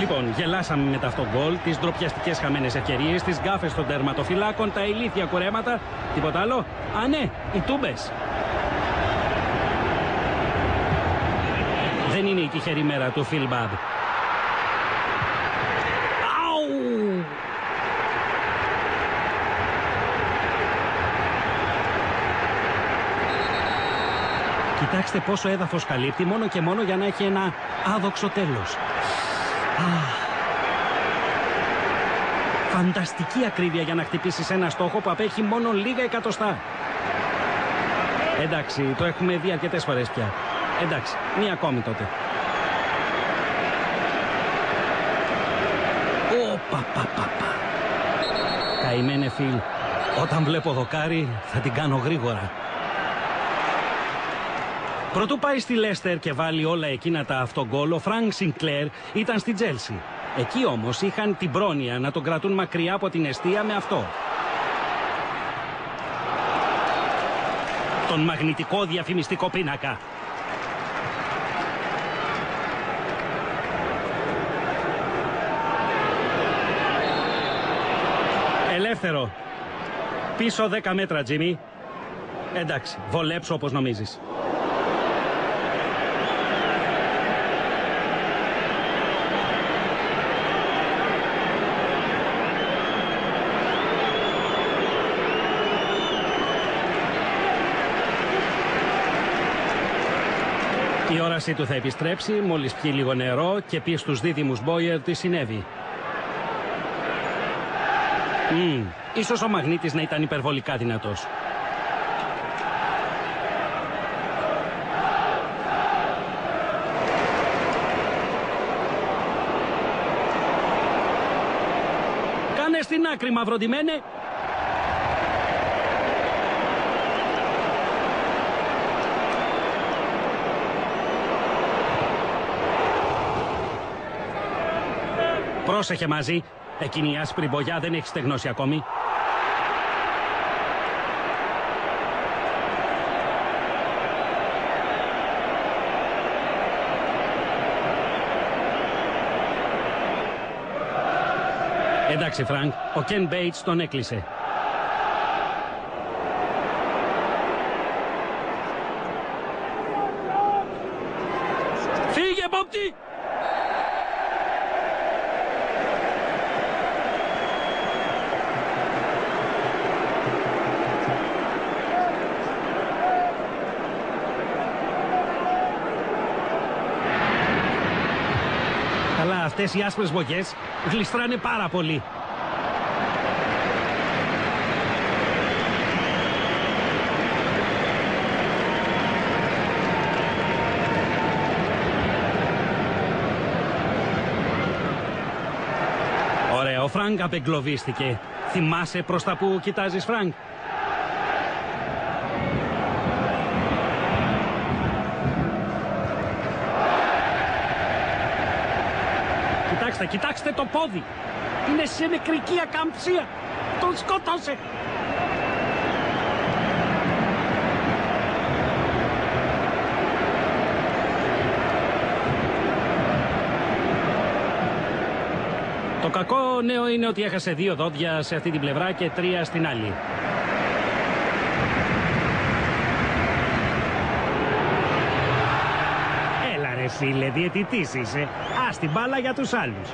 Λοιπόν, γελάσαμε μετά αυτό γκολ, τις ντροπιαστικές χαμένες ευκαιρίες, τις γκάφες των τερματοφυλάκων, τα ηλίθια κουρέματα. Τίποτα άλλο? Α, ναι, οι τούμπες. Δεν είναι η τυχερή μέρα του Phil Babb. Αου! Κοιτάξτε πόσο έδαφος καλύπτει μόνο και μόνο για να έχει ένα άδοξο τέλος. Φανταστική ακρίβεια για να χτυπήσεις ένα στόχο που απέχει μόνο λίγα εκατοστά. Εντάξει, το έχουμε δει αρκετές φορές πια. Εντάξει, μία ακόμη τότε. Καημένε Φιλ, όταν βλέπω δοκάρι θα την κάνω γρήγορα. Προτού πάει στη Λέστερ και βάλει όλα εκείνα τα αυτογκόλ, ο Φρανκ Σινκλέρ ήταν στη Τζέλσι. Εκεί όμως είχαν την πρόνοια να τον κρατούν μακριά από την εστία με αυτό. Τον μαγνητικό διαφημιστικό πίνακα. Ελεύθερο. Πίσω 10 μέτρα, Τζίμι. Εντάξει, βολέψω όπως νομίζεις. Η όρασή του θα επιστρέψει μόλις πιει λίγο νερό και πει στους δίδυμους Μπόιερ τι συνέβη. Ίσως ο μαγνήτης να ήταν υπερβολικά δυνατός. Κάνε στην άκρη, μαυροντημένε! Πρόσεχε μαζί. Εκείνη η άσπρη μπογιά δεν έχει στεγνώσει ακόμη. Εντάξει, Φρανκ, ο Κεν Μπέιτς τον έκλεισε. Φύγε, Μπόπτη! Αλλά αυτές οι άσπρες μπογιές γλιστράνε πάρα πολύ. Ωραία, ο Φρανκ απεγκλωβίστηκε. Θυμάσαι προς τα που κοιτάζεις, Φρανκ? Κοιτάξτε το πόδι. Είναι σε νεκρική ακαμψία. Τον σκότωσε. Το κακό νέο είναι ότι έχασε 2 δόντια σε αυτή την πλευρά και 3 στην άλλη. Έλα ρε φίλε, διαιτητής είσαι. Ας την μπάλα για τους άλλους.